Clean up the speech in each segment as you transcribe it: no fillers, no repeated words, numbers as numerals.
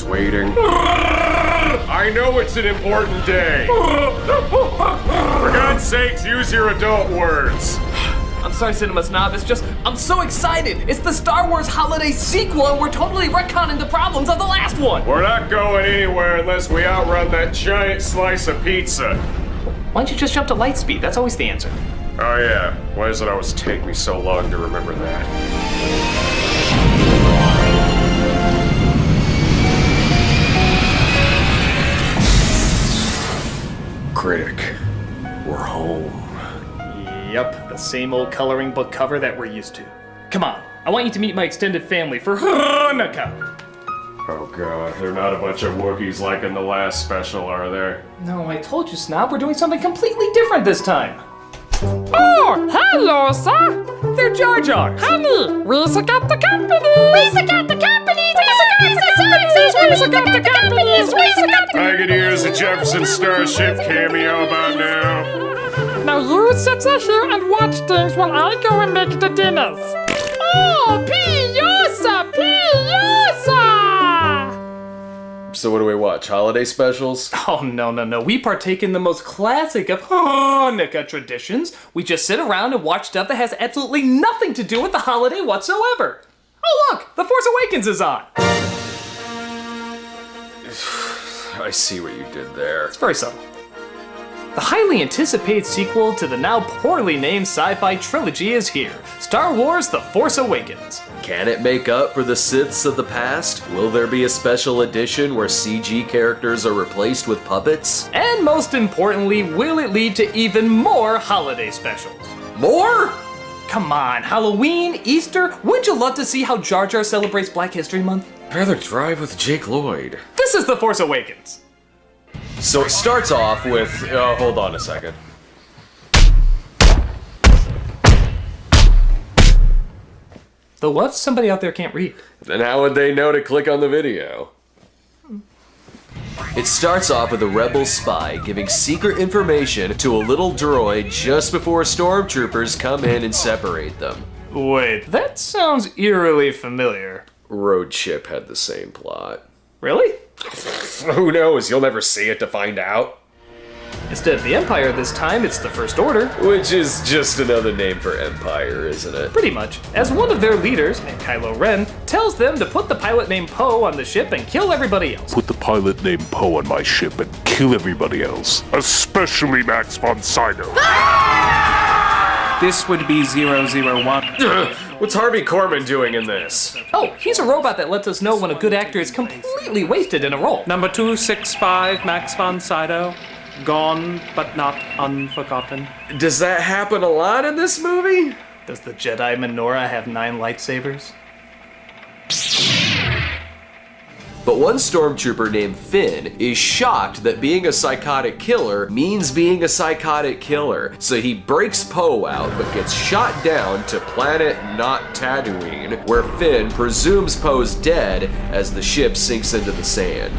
waiting. I know it's an important day. For God's sakes, use your adult words. I'm sorry, Cinema Snob, it's just, I'm so excited! It's the Star Wars Holiday sequel and we're totally retconning the problems of the last one! We're not going anywhere unless we outrun that giant slice of pizza. Why don't you just jump to light speed? That's always the answer. Oh yeah, why does it always take me so long to remember that? Critic, we're home. Yep, the same old coloring book cover that we're used to. Come on, I want you to meet my extended family for Hanukkah! Oh god, they're not a bunch of Wookiees like in the last special, are there? No, I told you, Snob, we're doing something completely different this time. Oh, hello, sir. They're Jar Jars! Honey, we got the company. We got the company. We got the company. Brigadiers of Jefferson Starship cameo about now. Now you sit here and watch things while I go and make the dinners. Oh, Piosa, Piosa! So what do we watch, holiday specials? Oh, no. We partake in the most classic of Hanukkah traditions. We just sit around and watch stuff that has absolutely nothing to do with the holiday whatsoever. Oh, look! The Force Awakens is on! I see what you did there. It's very subtle. The highly anticipated sequel to the now poorly named sci-fi trilogy is here. Star Wars The Force Awakens. Can it make up for the Siths of the past? Will there be a special edition where CG characters are replaced with puppets? And most importantly, will it lead to even more holiday specials? More? Come on, Halloween, Easter, wouldn't you love to see how Jar Jar celebrates Black History Month? I'd rather drive with Jake Lloyd. This is The Force Awakens. So it starts off with, hold on a second. The what? Somebody out there can't read. Then how would they know to click on the video? It starts off with a rebel spy giving secret information to a little droid just before stormtroopers come in and separate them. Wait, that sounds eerily familiar. Road Chip had the same plot. Really? Who knows? You'll never see it to find out. Instead of the Empire this time, it's the First Order. Which is just another name for Empire, isn't it? Pretty much. As one of their leaders, named Kylo Ren, tells them to put the pilot named Poe on the ship and kill everybody else. Put the pilot named Poe on my ship and kill everybody else. Especially Max von Sydow. This would be 001. What's Harvey Korman doing in this? Oh, he's a robot that lets us know when a good actor is completely wasted in a role. Number 265, Max von Sydow. Gone, but not unforgotten. Does that happen a lot in this movie? Does the Jedi menorah have 9 lightsabers? But one stormtrooper named Finn is shocked that being a psychotic killer means being a psychotic killer. So he breaks Poe out, but gets shot down to planet not Tatooine, where Finn presumes Poe's dead as the ship sinks into the sand.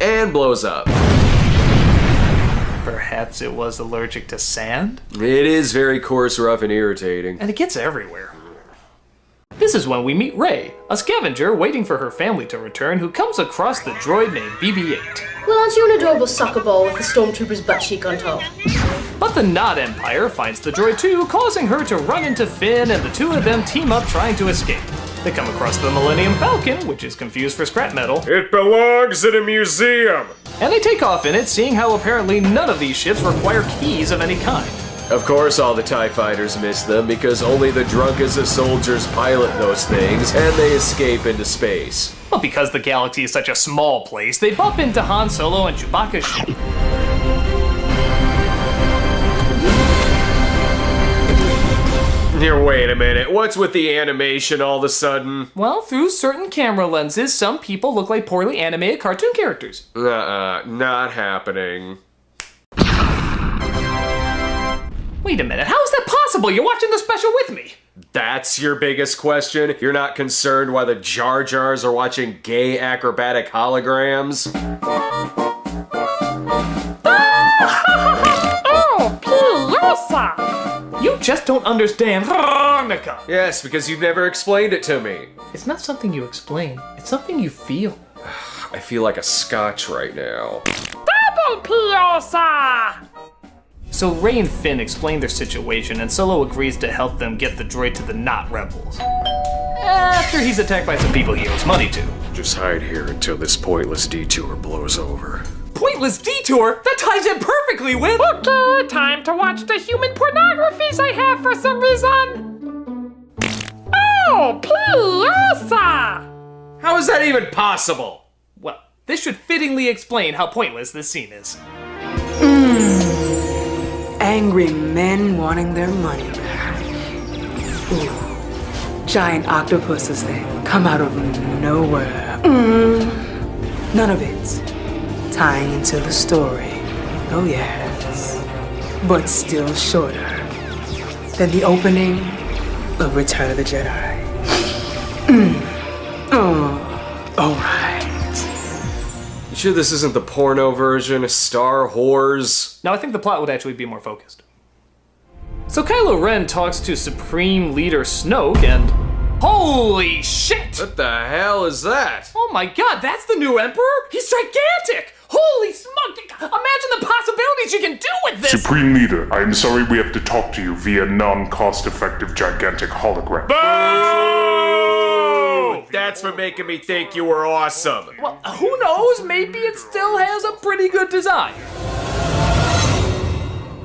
And blows up. Perhaps it was allergic to sand? It is very coarse, rough, and irritating. And it gets everywhere. This is when we meet Rey, a scavenger waiting for her family to return who comes across the droid named BB-8. Well, aren't you an adorable soccer ball with the stormtrooper's butt cheek on top? But the Nod Empire finds the droid too, causing her to run into Finn, and the two of them team up trying to escape. They come across the Millennium Falcon, which is confused for scrap metal. It belongs in a museum! And they take off in it, seeing how apparently none of these ships require keys of any kind. Of course all the TIE fighters miss them because only the drunkest of soldiers pilot those things, and they escape into space. Well, because the galaxy is such a small place, they bump into Han Solo and Chewbacca's ship. Here, wait a minute. What's with the animation all of a sudden? Well, through certain camera lenses, some people look like poorly animated cartoon characters. Not happening. Wait a minute, how is that possible? You're watching the special with me. That's your biggest question? You're not concerned why the Jar Jars are watching gay acrobatic holograms? Oh, Piosa! You just don't understand Hanukkah. Yes, because you've never explained it to me. It's not something you explain, it's something you feel. I feel like a scotch right now. Double Piosa! So Ray and Finn explain their situation, and Solo agrees to help them get the droid to the Not Rebels. After he's attacked by some people he owes money to. Just hide here until this pointless detour blows over. Pointless detour? That ties in perfectly with... Okay, time to watch the human pornographies I have for some reason. Oh, Piosa! How is that even possible? Well, this should fittingly explain how pointless this scene is. Angry men wanting their money back. Ooh. Giant octopuses that come out of nowhere. None of it tying into the story. Oh yes. But still shorter than the opening of Return of the Jedi. Alright. You sure this isn't the porno version? Star Whores? Now I think the plot would actually be more focused. So Kylo Ren talks to Supreme Leader Snoke and... Holy shit! What the hell is that? Oh my god, that's the new Emperor? He's gigantic! Holy smoke! Imagine the possibilities you can do with this! Supreme Leader, I am sorry we have to talk to you via non-cost-effective gigantic hologram. Boo! That's for making me think you were awesome. Well, who knows? Maybe it still has a pretty good design.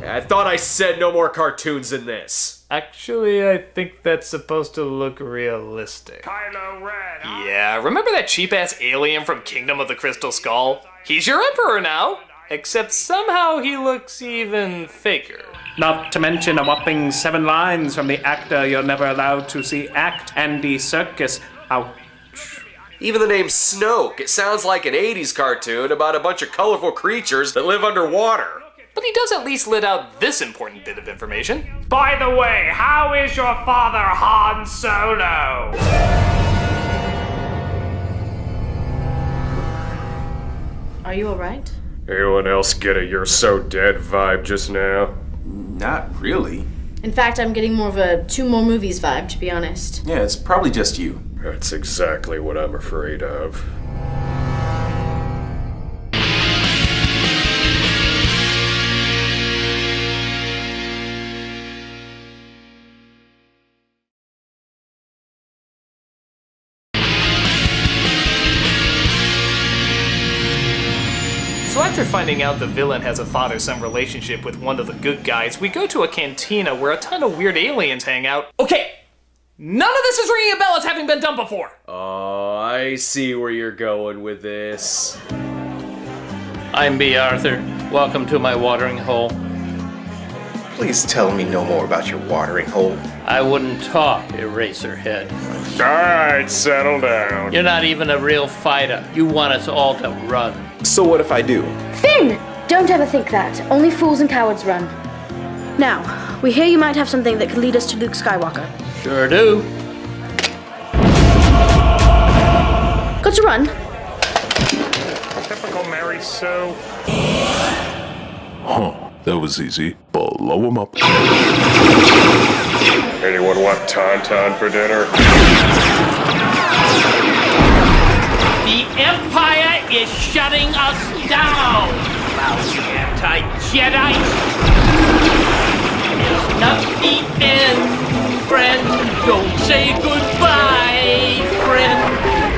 I thought I said no more cartoons than this. Actually, I think that's supposed to look realistic. Kylo Ren! Yeah, remember that cheap-ass alien from Kingdom of the Crystal Skull? He's your Emperor now! Except somehow he looks even faker. Not to mention a whopping 7 lines from the actor you're never allowed to see act Andy Serkis. Ouch. Even the name Snoke, it sounds like an 80s cartoon about a bunch of colorful creatures that live underwater. But he does at least let out this important bit of information. By the way, how is your father Han Solo? Are you alright? Anyone else get a "you're so dead" vibe just now? Not really. In fact, I'm getting more of a 2 more movies vibe, to be honest. Yeah, it's probably just you. That's exactly what I'm afraid of. So after finding out the villain has a father-son relationship with one of the good guys, we go to a cantina where a ton of weird aliens hang out. Okay, none of this is ringing a bell as having been done before. Oh, I see where you're going with this. I'm B. Arthur. Welcome to my watering hole. Please tell me no more about your watering hole. I wouldn't talk, Eraserhead. Alright, settle down. You're not even a real fighter. You want us all to run. So what if I do? Finn! Don't ever think that. Only fools and cowards run. Now, we hear you might have something that could lead us to Luke Skywalker. Sure do. Got to run? Typical Mary Sue. Huh, that was easy. Blow him up. Anyone want tauntaun for dinner? The Empire is shutting us down! Lousy anti-Jedi! It's not the end, friend. Don't say goodbye, friend.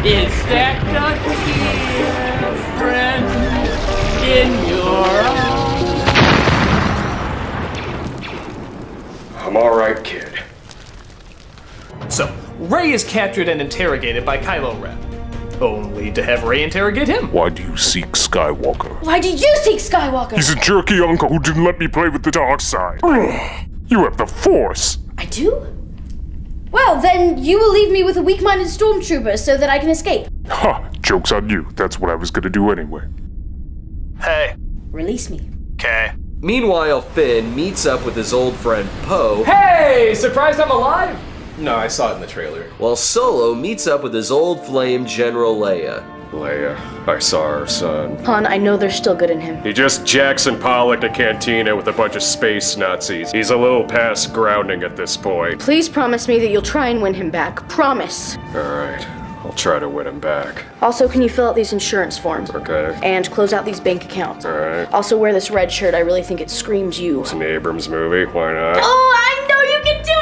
Is that not clear, friend? In your eyes? I'm alright, kid. So, Rey is captured and interrogated by Kylo Ren. Only to have Rey interrogate him. Why do you seek Skywalker? Why did you seek Skywalker? He's a jerky uncle who didn't let me play with the dark side. You have the Force. I do? Well, then you will leave me with a weak-minded stormtrooper so that I can escape. Ha! Joke's on you. That's what I was gonna do anyway. Hey. Release me. Okay. Meanwhile, Finn meets up with his old friend Poe, Hey! Surprised I'm alive? No, I saw it in the trailer. while Solo meets up with his old flame General Leia. Leia, I saw her son. Han, I know there's still good in him. He just Jackson Pollocked a cantina with a bunch of space Nazis. He's a little past grounding at this point. Please promise me that you'll try and win him back. Promise. Alright, I'll try to win him back. Also, can you fill out these insurance forms? Okay. And close out these bank accounts. Alright. Also, wear this red shirt. I really think it screams you. It's an Abrams movie, why not? Oh, I know you can do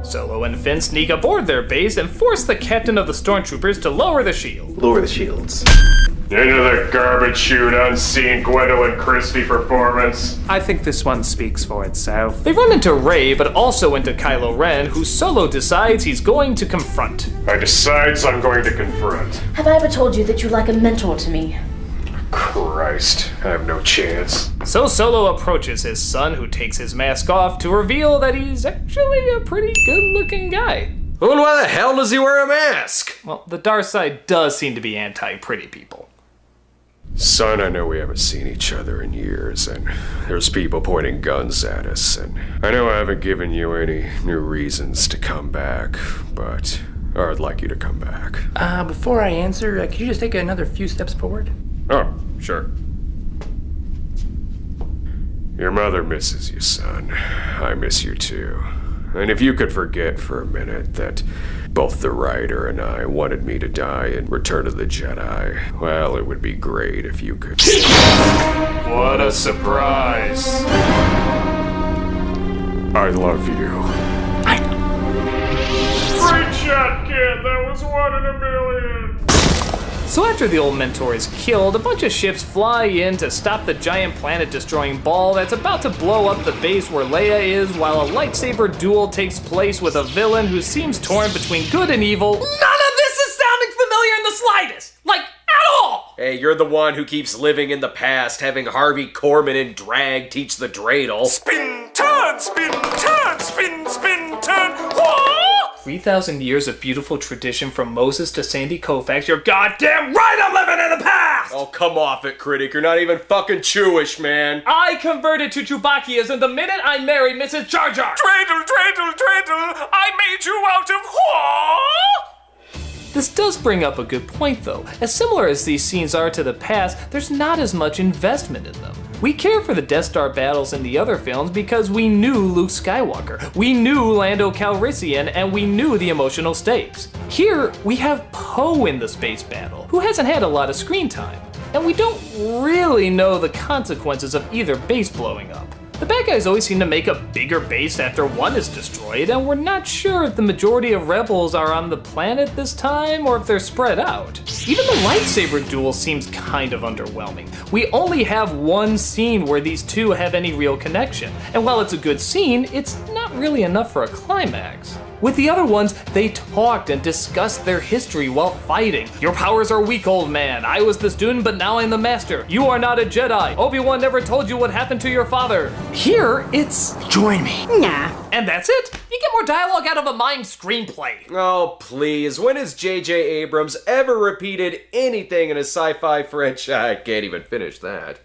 it! Solo and Finn sneak aboard their base and force the captain of the stormtroopers to lower the shield. Lower the shields. Into the garbage chute, unseen Gwendolyn Christie performance. I think this one speaks for itself. They run into Rey, but also into Kylo Ren, who Solo decides he's going to confront. I decides I'm going to confront. Have I ever told you that you're like a mentor to me? Christ, I have no chance. So Solo approaches his son, who takes his mask off to reveal that he's actually a pretty good-looking guy. Well, why the hell does he wear a mask? Well, the dark side does seem to be anti-pretty people. Son, I know we haven't seen each other in years, and there's people pointing guns at us, and I know I haven't given you any new reasons to come back, but I'd like you to come back. Before I answer, could you just take another few steps forward? Oh, sure. Your mother misses you, son. I miss you too. And if you could forget for a minute that both the writer and I wanted me to die in Return of the Jedi, well, it would be great if you could. What a surprise! I love you. Great shot, kid! That was 1 in a million! So after the old mentor is killed, a bunch of ships fly in to stop the giant planet-destroying ball that's about to blow up the base where Leia is, while a lightsaber duel takes place with a villain who seems torn between good and evil. None of this is sounding familiar in the slightest! Like, at all! Hey, you're the one who keeps living in the past, having Harvey Korman and Drag teach the dreidel. Spin, turn, spin, turn, spin, spin, turn. Whoa! 3,000 years of beautiful tradition from Moses to Sandy Koufax. You're goddamn right I'm living in the past! Oh, come off it, Critic. You're not even fucking Jewish, man. I converted to Chewbaccaism the minute I married Mrs. Jar Jar. Dreidel, dreidel, dreidel, I made you out of whore! This does bring up a good point though. As similar as these scenes are to the past, there's not as much investment in them. We care for the Death Star battles in the other films because we knew Luke Skywalker, we knew Lando Calrissian, and we knew the emotional stakes. Here, we have Poe in the space battle, who hasn't had a lot of screen time, and we don't really know the consequences of either base blowing up. The bad guys always seem to make a bigger base after one is destroyed, and we're not sure if the majority of rebels are on the planet this time or if they're spread out. Even the lightsaber duel seems kind of underwhelming. We only have one scene where these two have any real connection, and while it's a good scene, it's not really enough for a climax. With the other ones, they talked and discussed their history while fighting. Your powers are weak, old man. I was the student, but now I'm the master. You are not a Jedi. Obi-Wan never told you what happened to your father. Here, it's Join me. Nah. and that's it. You get more dialogue out of a mime screenplay. Oh, please. When has J.J. Abrams ever repeated anything in a sci-fi franchise? I can't even finish that.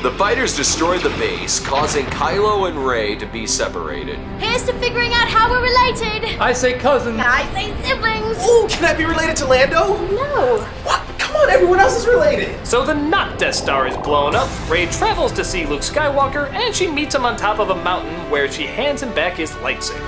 The fighters destroyed the base, causing Kylo and Rey to be separated. Here's to figuring out how we're related. I say cousin. I say siblings. Ooh, can I be related to Lando? No. What? Come on, everyone else is related. So the not Death Star is blown up, Rey travels to see Luke Skywalker, and she meets him on top of a mountain where she hands him back his lightsaber.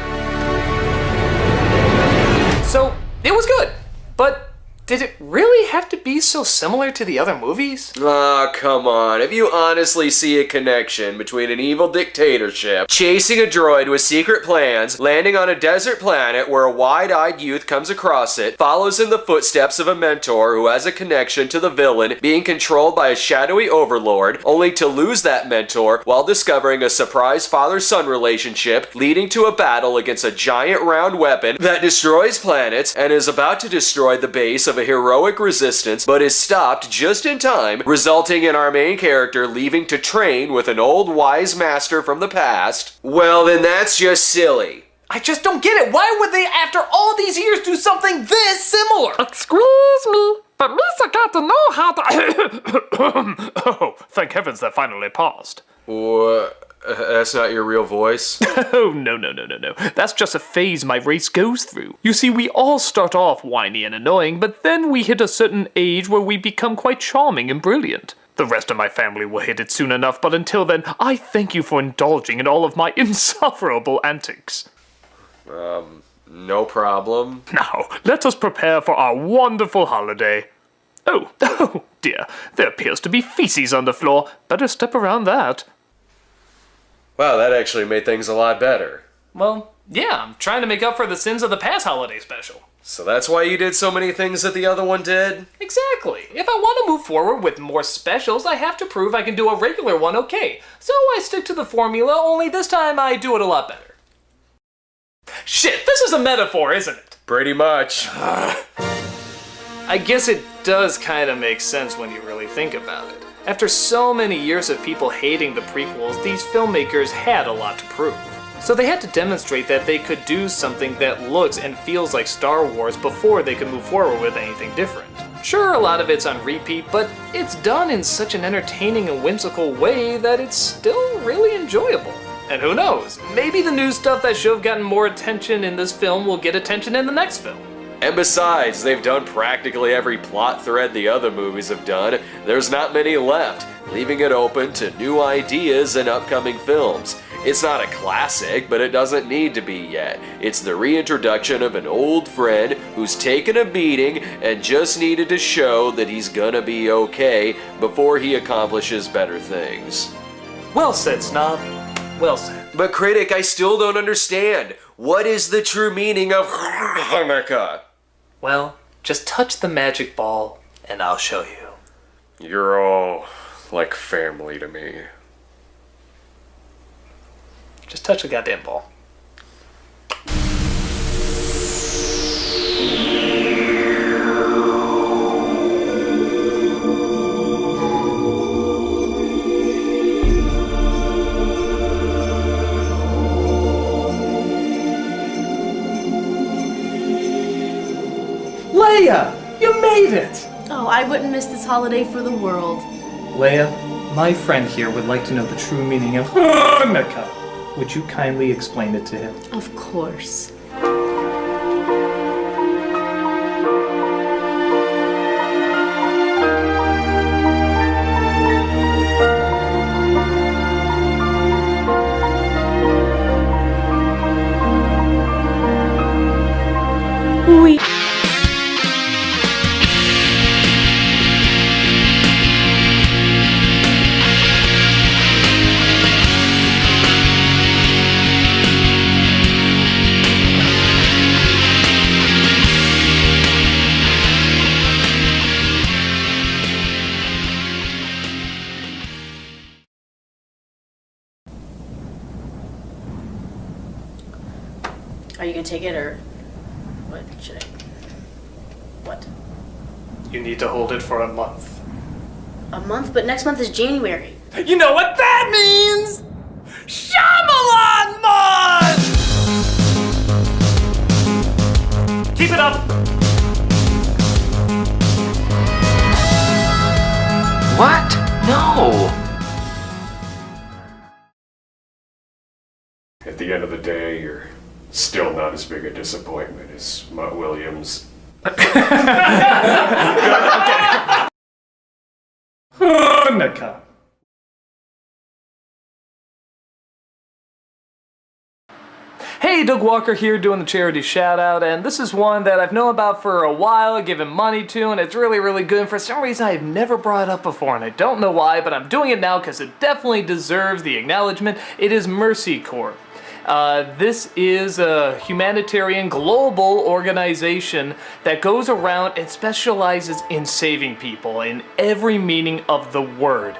So, it was good, but did it really have to be so similar to the other movies? Ah, come on. If you honestly see a connection between an evil dictatorship, chasing a droid with secret plans, landing on a desert planet where a wide-eyed youth comes across it, follows in the footsteps of a mentor who has a connection to the villain being controlled by a shadowy overlord, only to lose that mentor while discovering a surprise father-son relationship leading to a battle against a giant round weapon that destroys planets and is about to destroy the base of a heroic resistance, but is stopped just in time, resulting in our main character leaving to train with an old wise master from the past, well then that's just silly. I just don't get it. Why would they, after all these years, do something this similar? Excuse me, but Misa got to know how to. Oh, thank heavens that finally paused. That's not your real voice? Oh, no. That's just a phase my race goes through. You see, we all start off whiny and annoying, but then we hit a certain age where we become quite charming and brilliant. The rest of my family will hit it soon enough, but until then, I thank you for indulging in all of my insufferable antics. No problem. Now, let us prepare for our wonderful holiday. Oh dear, there appears to be feces on the floor. Better step around that. Wow, that actually made things a lot better. Well, yeah, I'm trying to make up for the sins of the past holiday special. So that's why you did so many things that the other one did? Exactly. If I want to move forward with more specials, I have to prove I can do a regular one okay. So I stick to the formula, only this time I do it a lot better. Shit, this is a metaphor, isn't it? Pretty much. I guess it does kind of make sense when you really think about it. After so many years of people hating the prequels, these filmmakers had a lot to prove. So they had to demonstrate that they could do something that looks and feels like Star Wars before they could move forward with anything different. Sure, a lot of it's on repeat, but it's done in such an entertaining and whimsical way that it's still really enjoyable. And who knows, maybe the new stuff that should have gotten more attention in this film will get attention in the next film. And besides, they've done practically every plot thread the other movies have done. There's not many left, leaving it open to new ideas in upcoming films. It's not a classic, but it doesn't need to be yet. It's the reintroduction of an old friend who's taken a beating and just needed to show that he's gonna be okay before he accomplishes better things. Well said, Snob. Well said. But Critic, I still don't understand. What is the true meaning of Hanukkah? Well, just touch the magic ball and I'll show you. You're all like family to me. Just touch the goddamn ball. Leia! You made it! Oh, I wouldn't miss this holiday for the world. Leia, my friend here would like to know the true meaning of Hanukkah. Would you kindly explain it to him? Of course. Are you gonna take it, or what should I? What? You need to hold it for a month. A month? But next month is January. You know what that means? Shyamalan month! Keep it up! What? No! At the end of the day, you're still not as big a disappointment as Mutt Williams. Hanukkah. Hey, Doug Walker here doing the charity shout out, and this is one that I've known about for a while, given money to, and it's really, really good. And for some reason, I've never brought it up before, and I don't know why, but I'm doing it now because it definitely deserves the acknowledgement. It is Mercy Corps. This is a humanitarian global organization that goes around and specializes in saving people in every meaning of the word.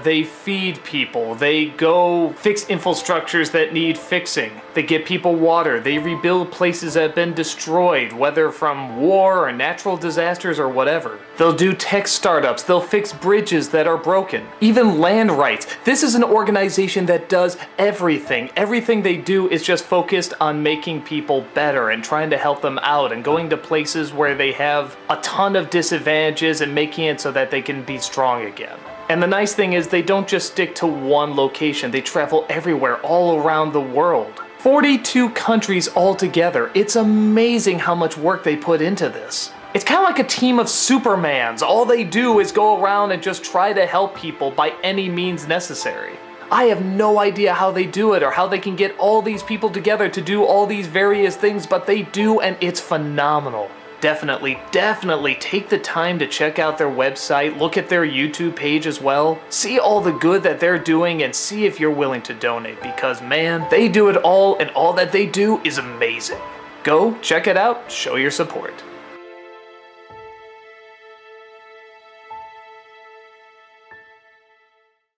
They feed people, they go fix infrastructures that need fixing, they get people water, they rebuild places that have been destroyed, whether from war or natural disasters or whatever. They'll do tech startups, they'll fix bridges that are broken, even land rights. This is an organization that does everything. Everything they do is just focused on making people better and trying to help them out and going to places where they have a ton of disadvantages and making it so that they can be strong again. And the nice thing is they don't just stick to one location, they travel everywhere, all around the world. 42 countries altogether. It's amazing how much work they put into this. It's kind of like a team of Supermans. All they do is go around and just try to help people by any means necessary. I have no idea how they do it or how they can get all these people together to do all these various things, but they do, and it's phenomenal. Definitely take the time to check out their website, look at their YouTube page as well, see all the good that they're doing, and see if you're willing to donate, because man, they do it all, and all that they do is amazing. Go, check it out, show your support.